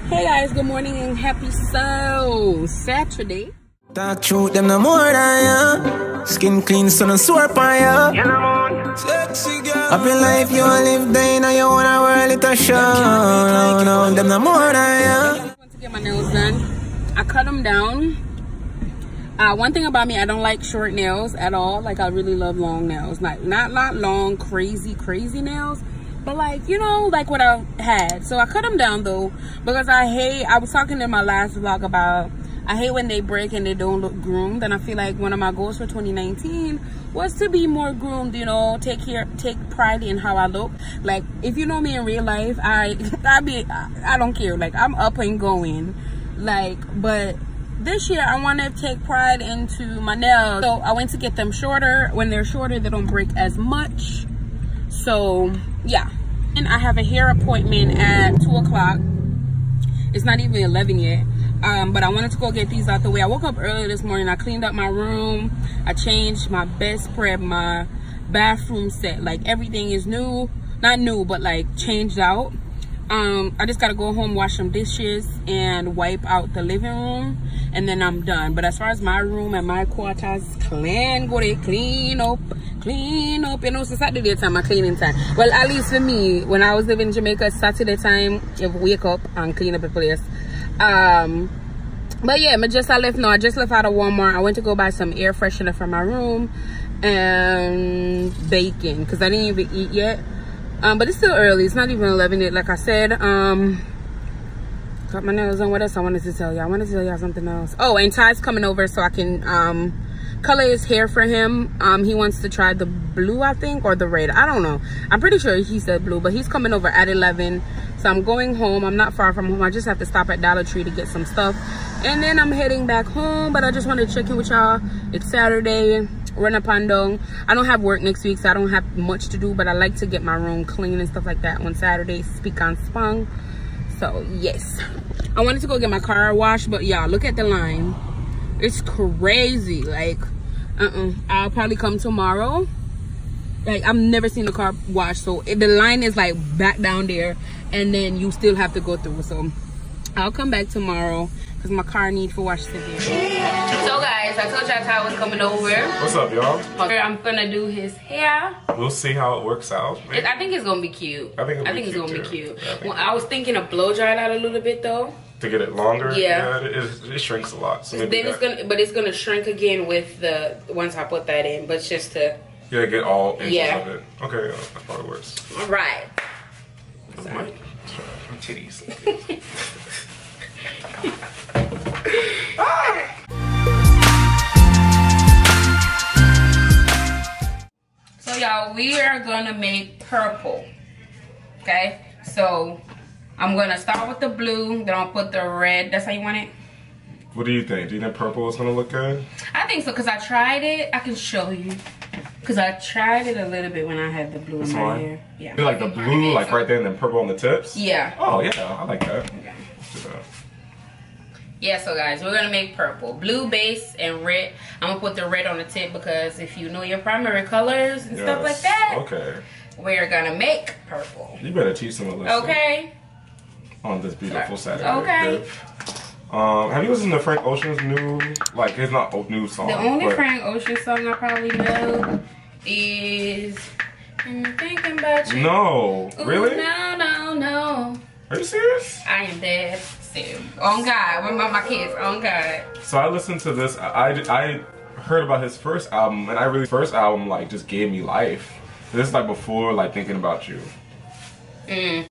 Hey guys, good morning and happy Saturday. Talk truth, them no more than ya. Skin clean, so no sore on ya. Sexy girl. Happy life you live, day now you wanna world it a show. No, them no more than ya. I want to get my nails done. I cut them down. One thing about me, I don't like short nails at all. Like, I really love long nails. Not long, crazy nails. But like, you know, like what I had. So I cut them down though, because I was talking in my last vlog about, I hate when they break and they don't look groomed. And I feel like one of my goals for 2019 was to be more groomed, you know, take pride in how I look. Like, if you know me in real life, I don't care. Like, I'm up and going. Like, but this year I want to take pride into my nails. So I went to get them shorter. When they're shorter, they don't break as much. So yeah, and I have a hair appointment at 2 o'clock. It's not even 11 yet, but I wanted to go get these out the way. I woke up early this morning. I cleaned up my room. I changed my bed spread, my bathroom set. Like, everything is new. Not new, but like changed out. I just gotta go home, wash some dishes, and wipe out the living room, and then I'm done. But as far as my room and my quarters, go there, clean up. You know, it's Saturday time, my cleaning time. Well, at least for me, when I was living in Jamaica, Saturday time, you wake up and clean up the place. But yeah, I just left out of Walmart. I went to go buy some air freshener for my room and bacon, because I didn't even eat yet. But it's still early. It's not even 11 yet, like I said. Got my nails on. What else I wanted to tell you? I wanted to tell y'all something else. Oh, and Ty's coming over so I can color his hair for him. He wants to try the blue, I think, or the red. I don't know. I'm pretty sure he said blue, but he's coming over at 11. So I'm going home. I'm not far from home. I just have to stop at Dollar Tree to get some stuff, and then I'm heading back home. But I just wanted to check in with y'all. It's Saturday. Run up and down. I don't have work next week, so I don't have much to do, but I like to get my room clean and stuff like that on Saturday. Speak on spong. So yes, I wanted to go get my car washed, but y'all, look at the line. It's crazy. Like, I'll probably come tomorrow. Like, I've never seen a car washed, so the line is like back down there, and then you still have to go through. So I'll come back tomorrow because my car needs for wash today. So guys, I told y'all Ty was coming over. What's up, y'all? I'm gonna do his hair. We'll see how it works out. I think it's gonna be cute. I think it's gonna be cute. Well, I was thinking of blow dry it out a little bit though. To get it longer? Yeah. It shrinks a lot. So then it's gonna shrink again with the once I put that in, but it's just to get all inches of it. Okay, that probably works. All right. My titties. So y'all, we are gonna make purple. Okay, so I'm gonna start with the blue, then I'll put the red. That's how you want it? What do you think? Do you think purple is gonna look good? I think so, because I tried it. I can show you. Because I tried it a little bit when I had the blue in my hair. Yeah. You like the blue, like right there, and then purple on the tips? Yeah. Oh, yeah, I like that. Okay. Yeah, so guys, we're gonna make purple. Blue base and red. I'm gonna put the red on the tip because if you know your primary colors and stuff like that, we're gonna make purple. You better teach them a lesson. Okay. On this beautiful Saturday. Okay. Have you listened to Frank Ocean's new, like, it's not new song? The only Frank Ocean song I probably know is I'm Thinking About You. No. Ooh, really? No. Are you serious? I am dead serious. On God. What about my kids? On God. So I listened to this. I heard about his first album, and first album like just gave me life. This is like before like Thinking About You. Mm.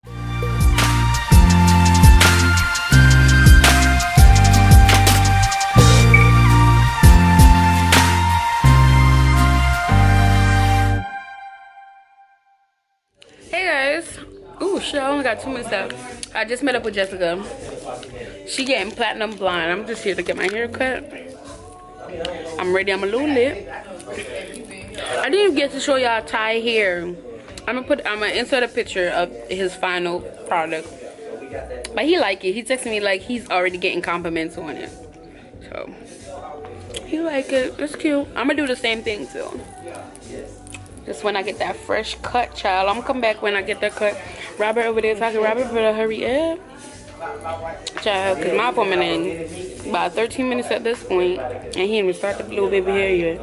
Hey guys. Ooh, shit, I only got 2 minutes left. I just met up with Jessica. She getting platinum blonde. I'm just here to get my hair cut. I'm ready. I'm a little lit. I didn't even get to show y'all Ty hair. I'm gonna insert a picture of his final product. But he like it. He texted me like he's already getting compliments on it. So he like it. It's cute. I'm gonna do the same thing too. Just when I get that fresh cut, child. I'm gonna come back when I get that cut. Robert over there talking. Robert better hurry up. Child, because my appointment in about 13 minutes at this point, and he didn't even start the little baby hair yet.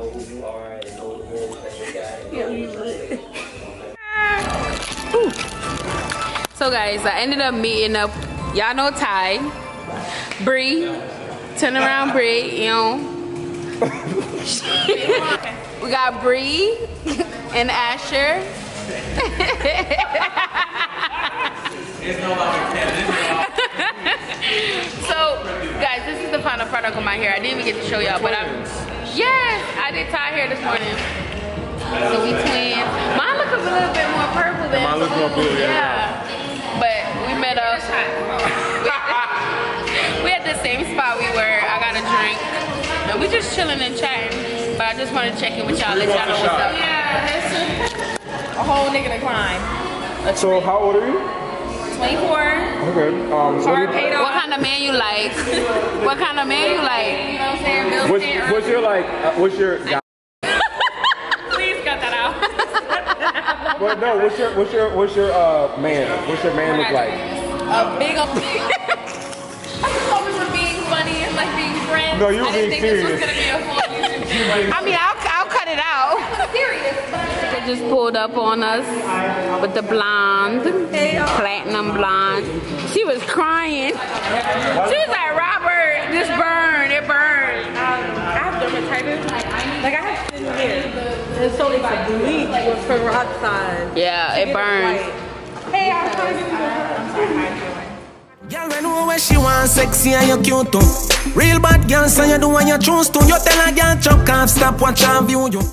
So guys, I ended up meeting up, y'all know Ty, Bree, turn around Bree, you know. We got Bree and Asher. So guys, this is the final product on my hair. I didn't even get to show y'all, but I did tie hair this morning. So we twins. Mine look a little bit more purple than mine looks more blue, yeah. But we met up. We at the same spot we were. I got a drink. And we just chilling and chatting. But I just want to check in with y'all, let y'all know what's up. Yeah, a whole nigga to climb. So how old are you? 24. Okay. What kind of man you like? What kind of man you like? You know what I'm saying? What's your like? What's your? Please cut that out. Well, no. What's your man? What's your man look like? A big old. I thought we were being funny and like being friends. No, you were being serious. This was gonna be a full YouTube. I mean, I'll cut it out. Serious. They just pulled up on us with the blonde, platinum blonde. She was crying. She was like, Robert, this burn, it burned. I have dermatitis. Like I have thin hair. And so it's a bleach with peroxide. Yeah, it burned. Hey, I'm trying to give you Girl, I know where she wants sexy and you cute too. Real bad girl, so you do what you choose to. You tell a girl, chuck off, stop, watch and view you.